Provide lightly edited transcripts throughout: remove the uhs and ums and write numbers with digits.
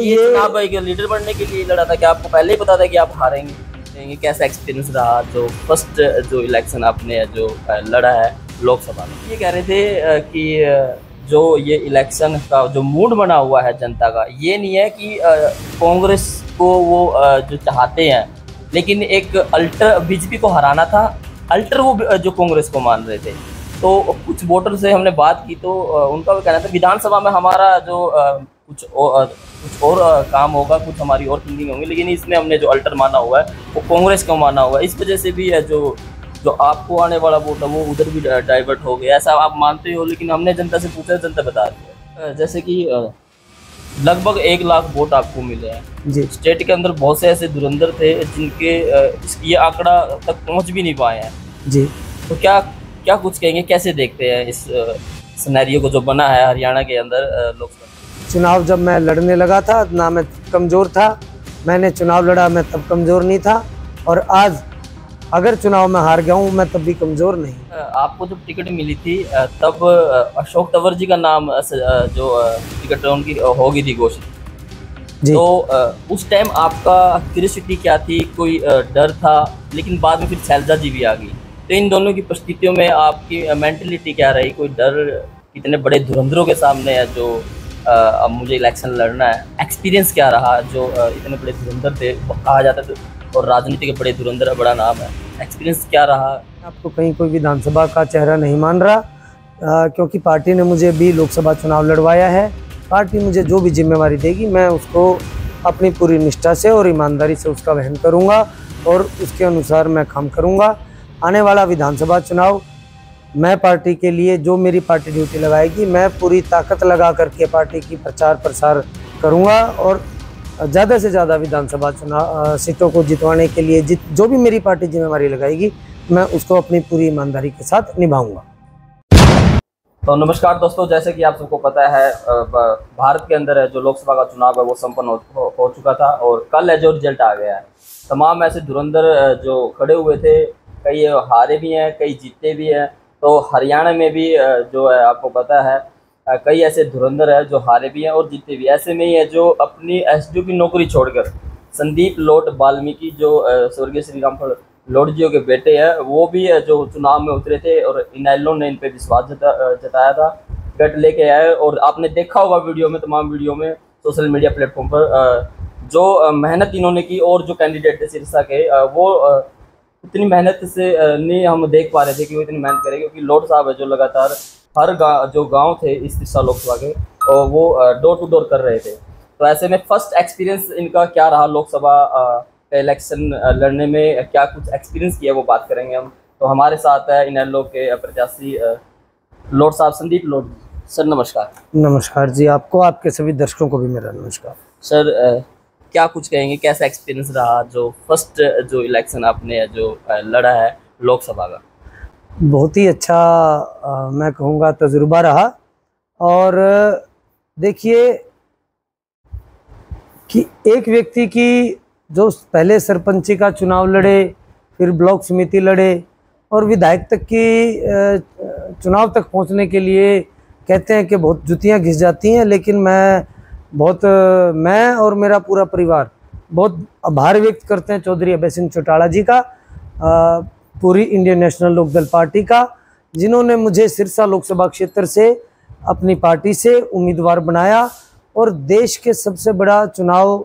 ये चुनाव एक लीडर बनने के लिए लड़ा था, क्या आपको पहले ही पता था कि आप हारेंगे? कैसा एक्सपीरियंस रहा जो फर्स्ट जो इलेक्शन आपने जो लड़ा है लोकसभा में? ये कह रहे थे कि जो ये इलेक्शन का जो मूड बना हुआ है जनता का, ये नहीं है कि कांग्रेस को वो जो चाहते हैं, लेकिन एक अल्टर बीजेपी को हराना था, अल्टर वो जो कांग्रेस को मान रहे थे। तो कुछ वोटर से हमने बात की तो उनका भी कहना था विधानसभा में हमारा जो कुछ और काम होगा, कुछ हमारी और थिंकिंग होंगी, लेकिन इसमें हमने जो अल्टर माना हुआ है वो कांग्रेस को माना हुआ है। इस वजह से भी है जो आपको आने वाला वोट है वो उधर भी डाइवर्ट हो गया, ऐसा आप मानते हो? लेकिन हमने जनता से पूछा, जनता बता रही है जैसे कि लगभग 1 लाख वोट आपको मिले हैं जी। स्टेट के अंदर बहुत से ऐसे धुरंधर थे जिनके ये आंकड़ा तक पहुंच भी नहीं पाए हैं जी। तो क्या कुछ कहेंगे, कैसे देखते हैं इस सिनेरियो को जो बना है हरियाणा के अंदर लोकसभा चुनाव? जब मैं लड़ने लगा था ना मैं कमज़ोर था, मैंने चुनाव लड़ा मैं तब कमज़ोर नहीं था, और आज अगर चुनाव में हार गया हूँ मैं तब भी कमज़ोर नहीं। आपको जब टिकट मिली थी तब अशोक तंवर जी का नाम जो टिकट उनकी हो गई थी घोषित, तो उस टाइम आपका क्यूरियोसिटी क्या थी? कोई डर था? लेकिन बाद में फिर शैलजा जी भी आ गई, तो इन दोनों की परिस्थितियों में आपकी मेंटलिटी क्या रही? कोई डर? इतने बड़े धुरंधरों के सामने है जो अब मुझे इलेक्शन लड़ना है, एक्सपीरियंस क्या रहा? जो इतने बड़े धुरंधर थे कहा जाता था, और राजनीति के बड़े धुरंधर बड़ा नाम है, एक्सपीरियंस क्या रहा? आपको कहीं कोई विधानसभा का चेहरा नहीं मान रहा, क्योंकि पार्टी ने मुझे भी लोकसभा चुनाव लड़वाया है। पार्टी मुझे जो भी जिम्मेवारी देगी मैं उसको अपनी पूरी निष्ठा से और ईमानदारी से उसका वहन करूँगा और उसके अनुसार मैं काम करूँगा। आने वाला विधानसभा चुनाव मैं पार्टी के लिए जो मेरी पार्टी ड्यूटी लगाएगी मैं पूरी ताकत लगा करके पार्टी की प्रचार प्रसार करूँगा, और ज़्यादा से ज़्यादा विधानसभा चुनाव सीटों को जितवाने के लिए जो भी मेरी पार्टी जिम्मेवारी लगाएगी मैं उसको अपनी पूरी ईमानदारी के साथ निभाऊंगा। तो नमस्कार दोस्तों, जैसे कि आप सबको पता है भारत के अंदर जो लोकसभा का चुनाव है वो संपन्न हो चुका था, और कल है जो रिजल्ट आ गया है। तमाम ऐसे धुरंधर जो खड़े हुए थे, कई हारे भी हैं, कई जीते भी हैं। तो हरियाणा में भी जो है आपको पता है कई ऐसे धुरंधर है जो हारे भी हैं और जीते भी। ऐसे में ही है जो अपनी एसडीओ की नौकरी छोड़कर संदीप लोट वाल्मीकि जो स्वर्गीय श्री रामफल लोट जी के बेटे हैं, वो भी जो चुनाव में उतरे थे और इनेलो ने इन पे विश्वास जताया था, टिकट लेके आए। और आपने देखा होगा वीडियो में, तमाम वीडियो में सोशल मीडिया प्लेटफॉर्म पर जो मेहनत इन्होंने की, और जो कैंडिडेट थे सिरसा के वो इतनी मेहनत से नहीं हम देख पा रहे थे कि वो इतनी मेहनत करेंगे, क्योंकि लोट साहब है जो लगातार हर जो गांव थे इस सिरसा लोकसभा के, और वो डोर टू डोर कर रहे थे। तो ऐसे में फर्स्ट एक्सपीरियंस इनका क्या रहा लोकसभा इलेक्शन लड़ने में? क्या कुछ एक्सपीरियंस किया वो बात करेंगे हम। तो हमारे साथ है इनेलो के प्रत्याशी लोट साहब, संदीप लोट। सर नमस्कार। नमस्कार जी, आपको, आपके सभी दर्शकों को भी मेरा नमस्कार। सर क्या कुछ कहेंगे, कैसा एक्सपीरियंस रहा जो फर्स्ट जो इलेक्शन आपने जो लड़ा है लोकसभा का? बहुत ही अच्छा मैं कहूँगा तजुर्बा रहा। और देखिए कि एक व्यक्ति की जो पहले सरपंची का चुनाव लड़े, फिर ब्लॉक समिति लड़े, और विधायक तक की चुनाव तक पहुंचने के लिए कहते हैं कि बहुत जुतियां घिस जाती हैं, लेकिन मैं और मेरा पूरा परिवार बहुत आभार व्यक्त करते हैं चौधरी अभय सिंह चौटाला जी का, पूरी इंडियन नेशनल लोकदल पार्टी का, जिन्होंने मुझे सिरसा लोकसभा क्षेत्र से अपनी पार्टी से उम्मीदवार बनाया। और देश के सबसे बड़ा चुनाव,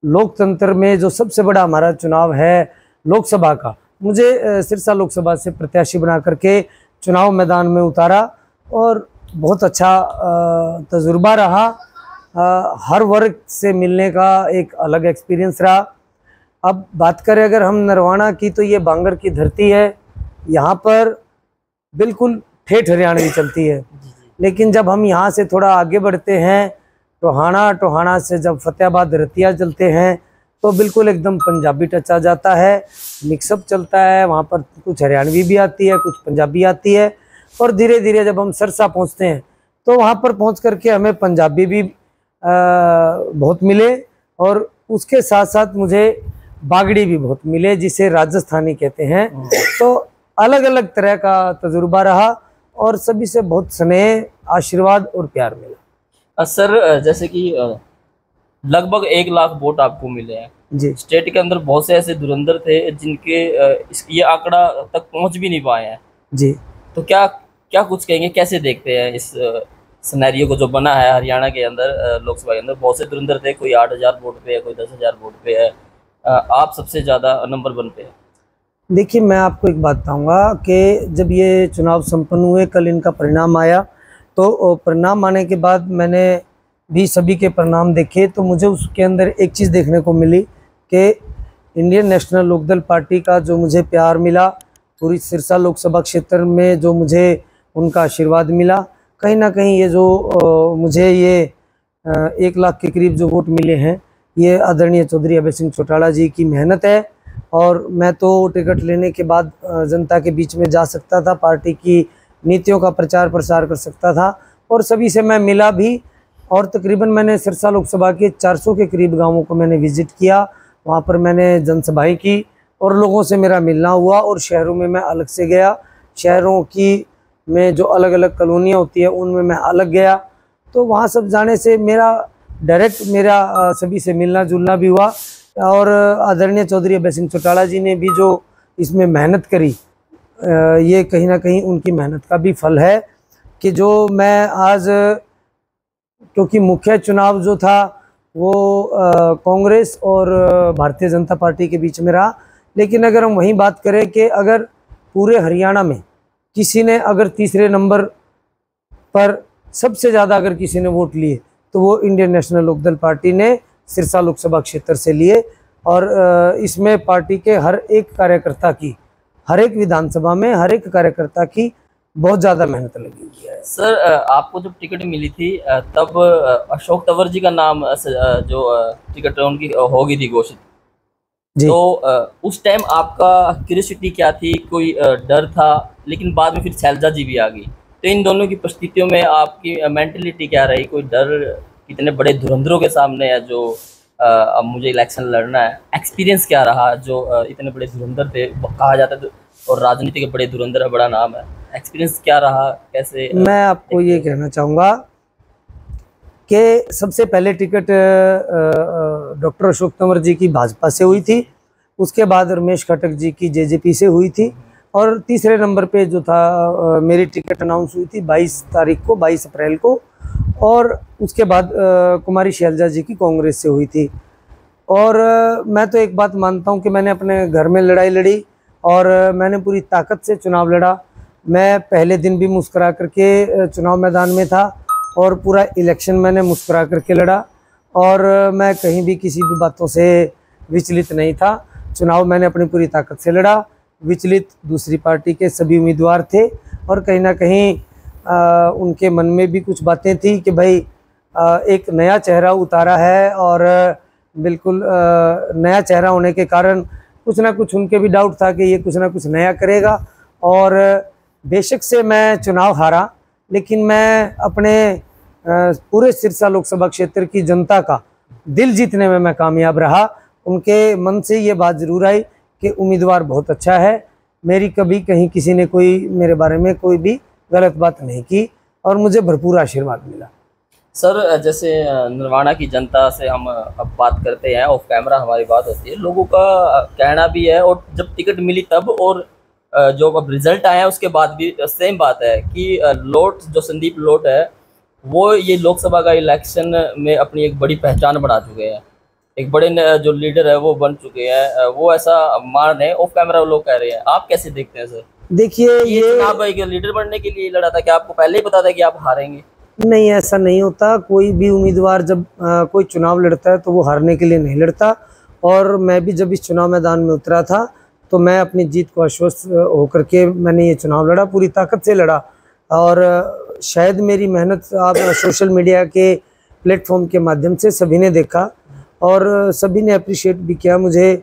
लोकतंत्र में जो सबसे बड़ा हमारा चुनाव है लोकसभा का, मुझे सिरसा लोकसभा से प्रत्याशी बना करके चुनाव मैदान में उतारा, और बहुत अच्छा तजुर्बा रहा। हर वर्ग से मिलने का एक अलग एक्सपीरियंस रहा। अब बात करें अगर हम नरवाना की, तो ये बांगर की धरती है, यहाँ पर बिल्कुल ठेठ हरियाणवी चलती है। लेकिन जब हम यहाँ से थोड़ा आगे बढ़ते हैं, टोहाना से जब फतेहाबाद रतिया चलते हैं, तो बिल्कुल एकदम पंजाबी टच आ जाता है, मिक्सअप चलता है। वहाँ पर कुछ हरियाणवी भी आती है, कुछ पंजाबी आती है। और धीरे धीरे जब हम सिरसा पहुँचते हैं तो वहाँ पर पहुँच करके हमें पंजाबी भी बहुत मिले, और उसके साथ साथ मुझे बागड़ी भी बहुत मिले, जिसे राजस्थानी कहते हैं। तो अलग अलग तरह का तजुर्बा रहा, और सभी से बहुत स्नेह, आशीर्वाद और प्यार मिला। सर जैसे कि लगभग 1 लाख वोट आपको मिले हैं। जी। स्टेट के अंदर बहुत से ऐसे धुरंधर थे जिनके ये आंकड़ा तक पहुंच भी नहीं पाए हैं। जी। तो क्या क्या कुछ कहेंगे, कैसे देखते हैं इस सिनेरियो को जो बना है हरियाणा के अंदर? लोकसभा के अंदर बहुत से धुरंधर थे, कोई 8,000 वोट पे है, कोई 10,000 वोट पे है, आप सबसे ज़्यादा नंबर 1 पे है। देखिए, मैं आपको एक बात बताऊंगा कि जब ये चुनाव संपन्न हुए, कल इनका परिणाम आया, तो परिणाम आने के बाद मैंने भी सभी के परिणाम देखे, तो मुझे उसके अंदर एक चीज़ देखने को मिली कि इंडियन नेशनल लोकदल पार्टी का जो मुझे प्यार मिला, पूरी सिरसा लोकसभा क्षेत्र में जो मुझे उनका आशीर्वाद मिला, कहीं ना कहीं ये जो मुझे ये 1 लाख के करीब जो वोट मिले हैं, ये आदरणीय चौधरी अभय सिंह चौटाला जी की मेहनत है। और मैं तो टिकट लेने के बाद जनता के बीच में जा सकता था, पार्टी की नीतियों का प्रचार प्रसार कर सकता था, और सभी से मैं मिला भी। और तकरीबन मैंने सिरसा लोकसभा के 400 के करीब गांवों को मैंने विजिट किया, वहां पर मैंने जनसभाएं की और लोगों से मेरा मिलना हुआ। और शहरों में मैं अलग से गया, शहरों की में जो अलग अलग कॉलोनियाँ होती है उनमें मैं अलग गया, तो वहाँ सब जाने से मेरा डायरेक्ट सभी से मिलना जुलना भी हुआ। और आदरणीय चौधरी अभय सिंह चौटाला जी ने भी जो इसमें मेहनत करी, ये कहीं ना कहीं उनकी मेहनत का भी फल है कि जो मैं आज, क्योंकि मुख्य चुनाव जो था वो कांग्रेस और भारतीय जनता पार्टी के बीच में रहा, लेकिन अगर हम वहीं बात करें कि अगर पूरे हरियाणा में किसी ने अगर तीसरे नंबर पर सबसे ज़्यादा अगर किसी ने वोट लिए तो वो इंडियन नेशनल लोकदल पार्टी ने सिरसा लोकसभा क्षेत्र से लिए। और इसमें पार्टी के हर एक कार्यकर्ता की, हर एक विधानसभा में हर एक कार्यकर्ता की बहुत ज़्यादा मेहनत लगी हुई है। सर, आपको जब टिकट मिली थी तब अशोक तंवर जी का नाम जो टिकट उनकी हो गई थी घोषित, तो उस टाइम आपका क्यूरियोसिटी क्या थी? कोई डर था? लेकिन बाद में फिर शैलजा जी भी आ गई, तो इन दोनों की परिस्थितियों में आपकी मेंटलिटी क्या रही? कोई डर? इतने बड़े धुरंधरों के सामने है जो अब मुझे इलेक्शन लड़ना है, एक्सपीरियंस क्या रहा? जो इतने बड़े धुरंधर थे कहा जाता है, और राजनीति के बड़े धुरंधर है, बड़ा नाम है, एक्सपीरियंस क्या रहा? कैसे? मैं आपको ये कहना चाहूँगा कि सबसे पहले टिकट डॉक्टर अशोक तंवर जी की भाजपा से हुई थी, उसके बाद रमेश खटक जी की जेजेपी से हुई थी, और तीसरे नंबर पे जो था मेरी टिकट अनाउंस हुई थी 22 तारीख को, 22 अप्रैल को, और उसके बाद कुमारी शैलजा जी की कांग्रेस से हुई थी। और मैं तो एक बात मानता हूँ कि मैंने अपने घर में लड़ाई लड़ी और मैंने पूरी ताकत से चुनाव लड़ा। मैं पहले दिन भी मुस्कुरा करके चुनाव मैदान में था और पूरा इलेक्शन मैंने मुस्कुरा करके लड़ा, और मैं कहीं भी किसी भी बातों से विचलित नहीं था। चुनाव मैंने अपनी पूरी ताकत से लड़ा, विचलित दूसरी पार्टी के सभी उम्मीदवार थे, और कहीं ना कहीं उनके मन में भी कुछ बातें थी कि भाई एक नया चेहरा उतारा है, और बिल्कुल नया चेहरा होने के कारण कुछ ना कुछ उनके भी डाउट था कि ये कुछ ना कुछ नया करेगा। और बेशक से मैं चुनाव हारा, लेकिन मैं अपने पूरे सिरसा लोकसभा क्षेत्र की जनता का दिल जीतने में मैं कामयाब रहा। उनके मन से ये बात ज़रूर आई कि उम्मीदवार बहुत अच्छा है। मेरी कभी कहीं किसी ने कोई मेरे बारे में कोई भी गलत बात नहीं की, और मुझे भरपूर आशीर्वाद मिला। सर, जैसे नरवाना की जनता से हम अब बात करते हैं, ऑफ कैमरा हमारी बात होती है, लोगों का कहना भी है, और जब टिकट मिली तब और जो अब रिजल्ट आया उसके बाद भी सेम बात है कि लोट जो संदीप लोट है वो ये लोकसभा का इलेक्शन में अपनी एक बड़ी पहचान बना चुके हैं, एक बड़े जो लीडर है वो बन चुके हैं, वो ऐसा मान रहे हैं, ऑफ कैमरा लोग कह रहे हैं। आप कैसे देखते हैं सर? देखिए, ये चुनाव एक लीडर बनने के लिए लड़ा था, क्या आपको पहले ही पता था कि आप हारेंगे? नहीं, ऐसा नहीं होता। कोई भी उम्मीदवार जब कोई चुनाव लड़ता है तो वो हारने के लिए नहीं लड़ता। और मैं भी जब इस चुनाव मैदान में उतरा था तो मैं अपनी जीत को आश्वस्त होकर के मैंने ये चुनाव लड़ा, पूरी ताकत से लड़ा। और शायद मेरी मेहनत आप सोशल मीडिया के प्लेटफॉर्म के माध्यम से सभी ने देखा, और सभी ने अप्रिशिएट भी किया मुझे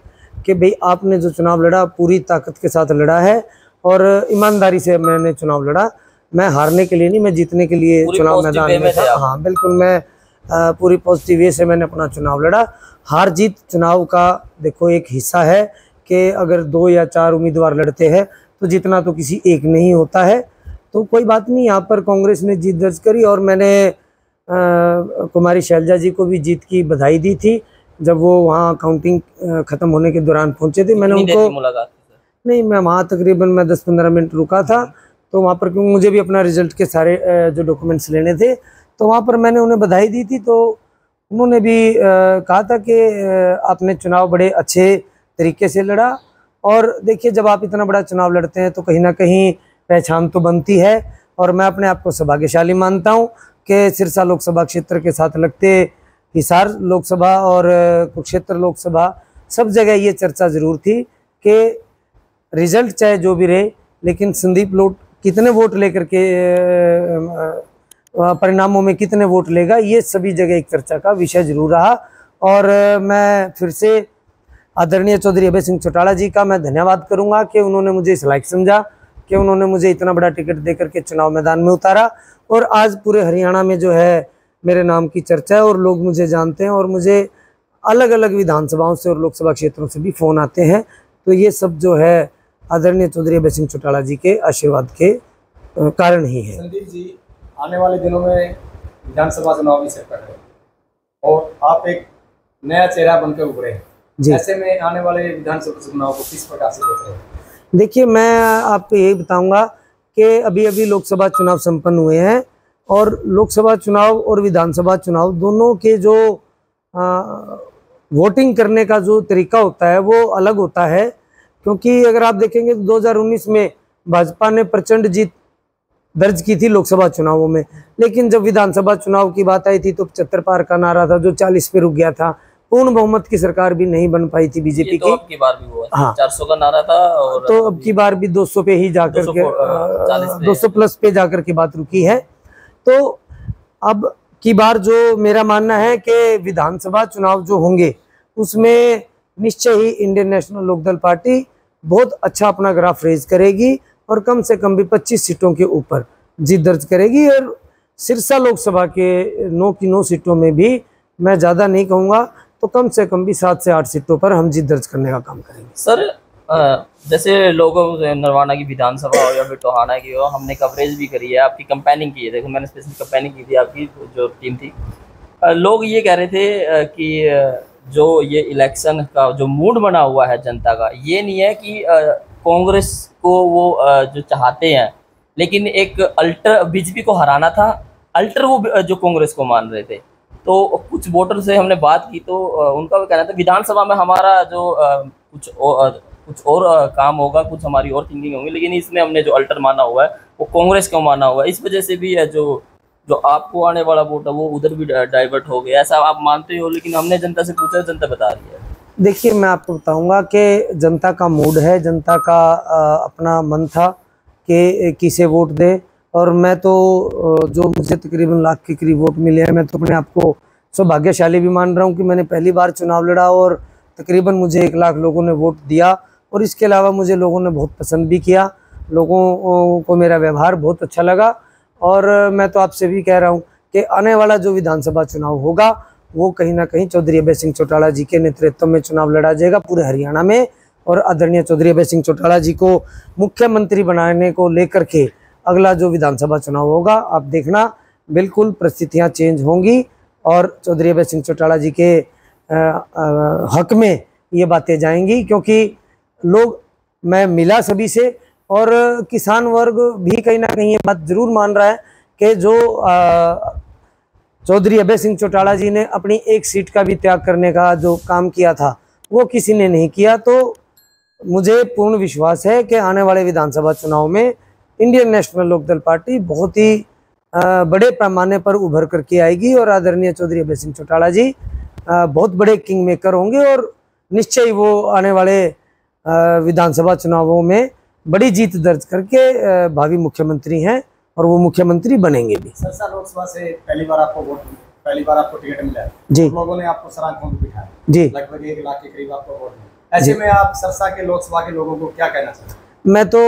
कि भाई आपने जो चुनाव लड़ा पूरी ताकत के साथ लड़ा है, और ईमानदारी से मैंने चुनाव लड़ा। मैं हारने के लिए नहीं, मैं जीतने के लिए चुनाव मैदान में था। हाँ बिल्कुल, मैं पूरी पॉजिटिव वे से मैंने अपना चुनाव लड़ा। हार जीत चुनाव का देखो एक हिस्सा है कि अगर 2 या 4 उम्मीदवार लड़ते हैं तो जीतना तो किसी एक नहीं होता है। तो कोई बात नहीं, यहाँ पर कांग्रेस ने जीत दर्ज करी और मैंने कुमारी शैलजा जी को भी जीत की बधाई दी थी जब वो वहाँ काउंटिंग ख़त्म होने के दौरान पहुँचे थे। मैंने उनको मुलाकात नहीं, मैं वहाँ तकरीबन मैं 10-15 मिनट रुका था, तो वहाँ पर क्योंकि मुझे भी अपना रिजल्ट के सारे जो डॉक्यूमेंट्स लेने थे, तो वहाँ पर मैंने उन्हें बधाई दी थी। तो उन्होंने भी कहा था कि आपने चुनाव बड़े अच्छे तरीके से लड़ा। और देखिए, जब आप इतना बड़ा चुनाव लड़ते हैं तो कहीं ना कहीं पहचान तो बनती है, और मैं अपने आप को सौभाग्यशाली मानता हूँ कि सिरसा लोकसभा क्षेत्र के साथ लगते हिसार लोकसभा और कुरुक्षेत्र लोकसभा सब जगह ये चर्चा ज़रूर थी कि रिजल्ट चाहे जो भी रहे, लेकिन संदीप लोट कितने वोट लेकर के परिणामों में कितने वोट लेगा, ये सभी जगह एक चर्चा का विषय जरूर रहा। और मैं फिर से आदरणीय चौधरी अभय सिंह चौटाला जी का मैं धन्यवाद करूंगा कि उन्होंने मुझे इस लायक समझा कि उन्होंने मुझे इतना बड़ा टिकट देकर के चुनाव मैदान में उतारा। और आज पूरे हरियाणा में जो है मेरे नाम की चर्चा है और लोग मुझे जानते हैं, और मुझे अलग अलग विधानसभाओं से और लोकसभा क्षेत्रों से भी फ़ोन आते हैं। तो ये सब जो है आदरणीय चौधरी अभय सिंह चौटाला जी के आशीर्वाद के कारण ही है। संदीप जी, आने वाले दिनों में विधानसभा चुनाव भी सिर पर है और आप एक नया चेहरा बनकर उभरे हैं, ऐसे में आने वाले विधानसभा चुनाव को किस प्रकार से देख रहे हैं? देखिए, मैं आपको यही बताऊंगा कि अभी अभी लोकसभा चुनाव संपन्न हुए हैं, और लोकसभा चुनाव और विधानसभा चुनाव दोनों के जो वोटिंग करने का जो तरीका होता है वो अलग होता है। क्योंकि अगर आप देखेंगे तो 2019 में भाजपा ने प्रचंड जीत दर्ज की थी लोकसभा चुनावों में, लेकिन जब विधानसभा चुनाव की बात आई थी तो 75 पार का नारा था जो 40 पे रुक गया था। पूर्ण बहुमत की सरकार भी नहीं बन पाई थी बीजेपी की। अब की बार भी हुआ, हाँ, 400 का नारा था, और तो अब की बार भी 200 पे ही जाकर के 200 प्लस पे जाकर के बात रुकी है। तो अब की बार जो मेरा मानना है कि विधानसभा चुनाव जो होंगे उसमें निश्चय ही इंडियन नेशनल लोकदल पार्टी बहुत अच्छा अपना ग्राफ रेज करेगी और कम से कम भी 25 सीटों के ऊपर जीत दर्ज करेगी। और सिरसा लोकसभा के 9 की 9 सीटों में भी मैं ज़्यादा नहीं कहूँगा तो कम से कम भी 7 से 8 सीटों पर हम जीत दर्ज करने का काम करेंगे। सर, जैसे लोगों नरवाना की विधानसभा हो या फिर टोहाना की हो, हमने कवरेज भी करी है, आपकी कंपेनिंग की है। देखो, मैंने स्पेशल कंपेनिंग की थी, आपकी जो टीम थी। लोग ये कह रहे थे कि जो ये इलेक्शन का जो मूड बना हुआ है जनता का, ये नहीं है कि कांग्रेस को वो जो चाहते हैं, लेकिन एक अल्टर बीजेपी को हराना था, अल्टर वो जो कांग्रेस को मान रहे थे। तो कुछ वोटर से हमने बात की तो उनका भी कहना था विधानसभा में हमारा जो कुछ और काम होगा, कुछ हमारी और थिंकिंग होगी, लेकिन इसमें हमने जो अल्टर माना हुआ है वो कांग्रेस को माना हुआ है। इस वजह से भी है जो आपको आने वाला वोट है वो उधर भी डाइवर्ट हो गया, ऐसा आप मानते हो? लेकिन हमने जनता से पूछा, जनता बता रही है। देखिए, मैं आपको बताऊंगा कि जनता का मूड है, जनता का अपना मन था कि किसे वोट दे। और मैं तो जो मुझे तकरीबन लाख के करीब वोट मिले हैं, मैं तो अपने आप को सौभाग्यशाली भी मान रहा हूं कि मैंने पहली बार चुनाव लड़ा और तकरीबन मुझे 1 लाख लोगों ने वोट दिया। और इसके अलावा मुझे लोगों ने बहुत पसंद भी किया, लोगों को मेरा व्यवहार बहुत अच्छा लगा। और मैं तो आपसे भी कह रहा हूँ कि आने वाला जो विधानसभा चुनाव होगा वो कहीं ना कहीं चौधरी अभय सिंह चौटाला जी के नेतृत्व में चुनाव लड़ा जाएगा पूरे हरियाणा में। और आदरणीय चौधरी अभय सिंह चौटाला जी को मुख्यमंत्री बनाने को लेकर के अगला जो विधानसभा चुनाव होगा, आप देखना बिल्कुल परिस्थितियां चेंज होंगी और चौधरी अभय सिंह चौटाला जी के हक में ये बातें जाएंगी। क्योंकि लोग, मैं मिला सभी से और किसान वर्ग भी कहीं ना कहीं ये बात जरूर मान रहा है कि जो चौधरी अभय सिंह चौटाला जी ने अपनी 1 सीट का भी त्याग करने का जो काम किया था वो किसी ने नहीं किया। तो मुझे पूर्ण विश्वास है कि आने वाले विधानसभा चुनाव में इंडियन नेशनल लोकदल पार्टी बहुत ही बड़े पैमाने पर उभर करके आएगी और आदरणीय चौधरी अभय सिंह चौटाला जी बहुत बड़े किंग मेकर होंगे और निश्चय वो आने वाले विधानसभा चुनावों में बड़ी जीत दर्ज करके भावी मुख्यमंत्री हैं और वो मुख्यमंत्री बनेंगे भी। सिरसा लोकसभा से पहली बार आपको टिकट मिला है जी, लोगों ने आपको सराखों में बिठाया जी, लगभग 1 लाख के करीब आपको वोट मिला। ऐसे में आप सिरसा के लोकसभा के लोगों को क्या कहना चाहते हैं? मैं तो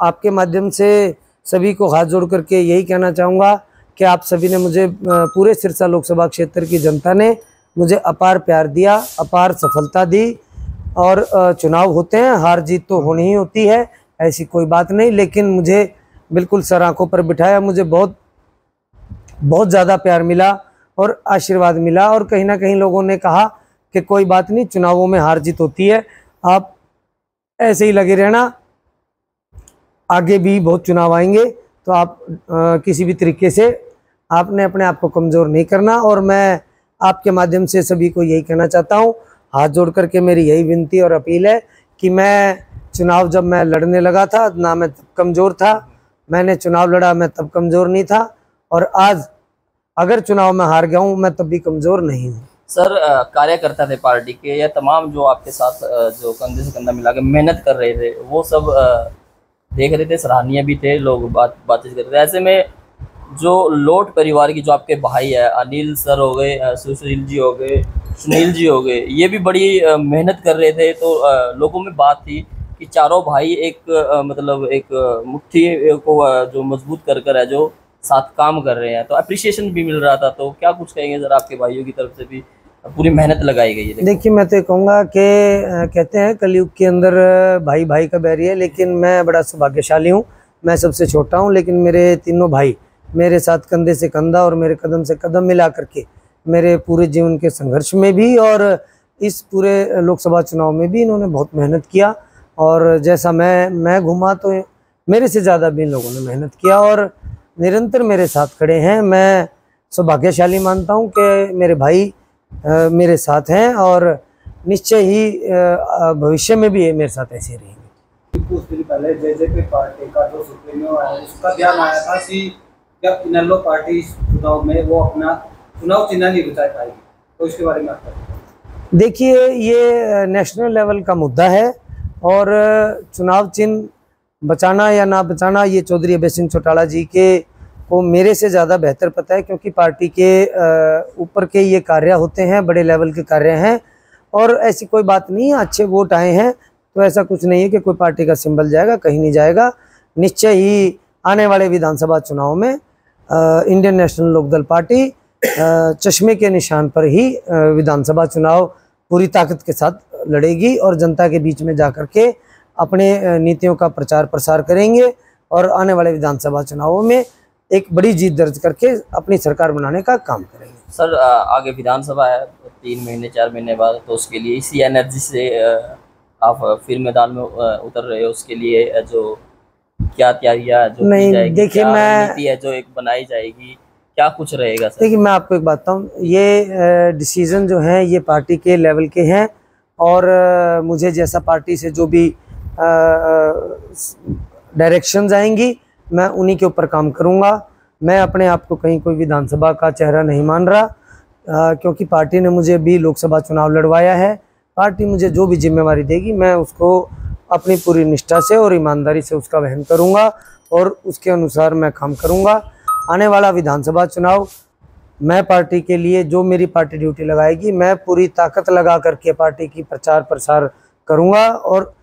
आपके माध्यम से सभी को हाथ जोड़ करके यही कहना चाहूँगा कि आप सभी ने मुझे, पूरे सिरसा लोकसभा क्षेत्र की जनता ने मुझे अपार प्यार दिया, अपार सफलता दी। और चुनाव होते हैं, हार जीत तो होनी ही होती है, ऐसी कोई बात नहीं, लेकिन मुझे बिल्कुल सर आंखों पर बिठाया। मुझे बहुत बहुत ज़्यादा प्यार मिला और आशीर्वाद मिला। और कहीं ना कहीं लोगों ने कहा कि कोई बात नहीं, चुनावों में हार जीत होती है, आप ऐसे ही लगे रहना, आगे भी बहुत चुनाव आएंगे, तो आप किसी भी तरीके से आपने अपने आप को कमज़ोर नहीं करना। और मैं आपके माध्यम से सभी को यही कहना चाहता हूँ, हाथ जोड़ करके मेरी यही विनती और अपील है कि मैं चुनाव जब मैं लड़ने लगा था ना, मैं तब कमज़ोर था, मैंने चुनाव लड़ा मैं तब कमज़ोर नहीं था, और आज अगर चुनाव में हार गया हूँ मैं तब भी कमज़ोर नहीं हूँ। सर, कार्यकर्ता थे पार्टी के या तमाम जो आपके साथ जो कंधे से कंधा मिला के मेहनत कर रहे थे, वो सब देख रहे थे, सराहनीय भी थे, लोग बातचीत कर रहे थे। ऐसे में जो लोट परिवार की जो आपके भाई है, अनिल सर हो गए, सुशील जी हो गए, सुनील जी हो गए, ये भी बड़ी मेहनत कर रहे थे। तो लोगों में बात थी कि चारों भाई एक मतलब एक मुट्ठी को जो मजबूत कर है जो साथ काम कर रहे हैं, तो अप्रिसिएशन भी मिल रहा था। तो क्या कुछ कहेंगे सर, आपके भाइयों की तरफ से भी पूरी मेहनत लगाई गई है? देखिए, मैं तो कहूँगा कि कहते हैं कलयुग के अंदर भाई भाई का बैरी है, लेकिन मैं बड़ा सौभाग्यशाली हूँ। मैं सबसे छोटा हूँ, लेकिन मेरे तीनों भाई मेरे साथ कंधे से कंधा और मेरे कदम से कदम मिला करके मेरे पूरे जीवन के संघर्ष में भी और इस पूरे लोकसभा चुनाव में भी इन्होंने बहुत मेहनत किया। और जैसा मैं घूमा तो मेरे से ज़्यादा भी इन लोगों ने मेहनत किया और निरंतर मेरे साथ खड़े हैं। मैं सौभाग्यशाली मानता हूं कि मेरे भाई मेरे साथ हैं और निश्चय ही भविष्य में भी ये मेरे साथ ऐसे रहेंगे। कुछ दिन पहले जेजेपी पार्टी का जो सुप्रीमो है उसका ध्यान आया था कि क्या इनेलो पार्टी चुनाव में वो अपना चुनाव चिन्ह नहीं बचा पाएगी, तो इसके बारे में आप बताइए। देखिए, ये नेशनल लेवल का मुद्दा है और चुनाव चिन्ह बचाना या ना बचाना ये चौधरी अभय सिंह चौटाला जी के को मेरे से ज़्यादा बेहतर पता है, क्योंकि पार्टी के ऊपर के ये कार्य होते हैं, बड़े लेवल के कार्य हैं और ऐसी कोई बात नहीं है। अच्छे वोट आए हैं तो ऐसा कुछ नहीं है कि कोई पार्टी का सिंबल जाएगा, कहीं नहीं जाएगा। निश्चय ही आने वाले विधानसभा चुनाव में इंडियन नेशनल लोकदल पार्टी चश्मे के निशान पर ही विधानसभा चुनाव पूरी ताकत के साथ लड़ेगी और जनता के बीच में जाकर के अपने नीतियों का प्रचार प्रसार करेंगे और आने वाले विधानसभा चुनावों में एक बड़ी जीत दर्ज करके अपनी सरकार बनाने का काम करेंगे। सर, आगे विधानसभा है 3 महीने 4 महीने बाद, तो उसके लिए इसी एनर्जी से आप फिर मैदान में उतर रहे हो। उसके लिए जो क्या तैयारियां जो नहीं, देखिए, मैं नीति है जो एक बनाई जाएगी, क्या कुछ रहेगा सर? देखिए, मैं आपको एक बात बताऊँ, ये डिसीज़न जो हैं ये पार्टी के लेवल के हैं और मुझे जैसा पार्टी से जो भी डायरेक्शंस आएंगी मैं उन्हीं के ऊपर काम करूंगा। मैं अपने आप को कहीं कोई विधानसभा का चेहरा नहीं मान रहा, क्योंकि पार्टी ने मुझे भी लोकसभा चुनाव लड़वाया है। पार्टी मुझे जो भी जिम्मेवारी देगी मैं उसको अपनी पूरी निष्ठा से और ईमानदारी से उसका वहन करूंगा और उसके अनुसार मैं काम करूंगा। आने वाला विधानसभा चुनाव मैं पार्टी के लिए जो मेरी पार्टी ड्यूटी लगाएगी मैं पूरी ताकत लगा करके पार्टी की प्रचार प्रसार करूंगा और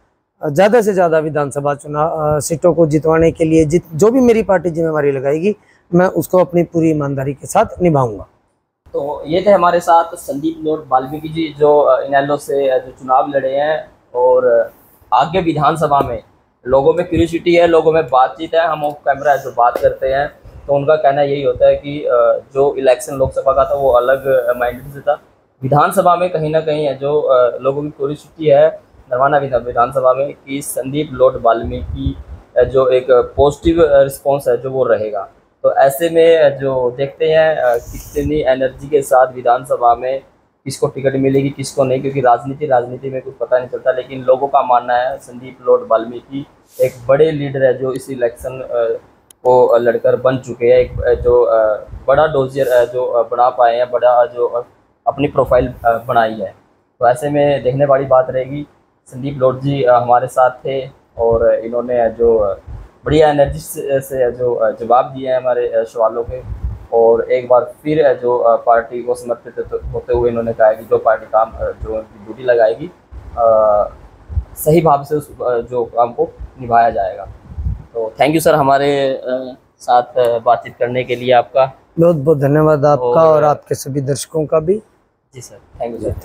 ज़्यादा से ज़्यादा विधानसभा चुनाव सीटों को जितवाने के लिए जो भी मेरी पार्टी जिम्मेवारी लगाएगी मैं उसको अपनी पूरी ईमानदारी के साथ निभाऊंगा। तो ये थे हमारे साथ संदीप लोट वाल्मीकि जी, जो इनेलो से जो चुनाव लड़े हैं और आगे विधानसभा में लोगों में क्यूरियोसिटी है, लोगों में बातचीत है। हम ऑफ कैमरा जो बात करते हैं तो उनका कहना यही होता है कि जो इलेक्शन लोकसभा का था वो अलग माइंड से था, विधानसभा में कहीं ना कहीं है जो लोगों की क्यूरियोसिटी है नरवाना विधानसभा में कि संदीप लोट वाल्मीकि जो एक पॉजिटिव रिस्पॉन्स है जो वो रहेगा। तो ऐसे में जो देखते हैं कितनी एनर्जी के साथ विधानसभा में किसको टिकट मिलेगी किसको नहीं, क्योंकि राजनीति में कुछ पता नहीं चलता। लेकिन लोगों का मानना है संदीप लोट वाल्मीकि एक बड़े लीडर है जो इस इलेक्शन को लड़कर बन चुके हैं, एक जो बड़ा डोजियर जो बना पाए हैं, बड़ा जो अपनी प्रोफाइल बनाई है। तो ऐसे में देखने वाली बात रहेगी। संदीप लोट जी हमारे साथ थे और इन्होंने जो बढ़िया एनर्जी से जो जवाब दिए हैं हमारे सवालों के, और एक बार फिर जो पार्टी को समर्पित होते हुए इन्होंने कहा कि जो पार्टी काम जो ड्यूटी लगाएगी सही भाव से उस जो काम को निभाया जाएगा। तो थैंक यू सर, हमारे साथ बातचीत करने के लिए आपका बहुत बहुत धन्यवाद आपका और आपके सभी दर्शकों का भी। जी सर, थैंक यू सर।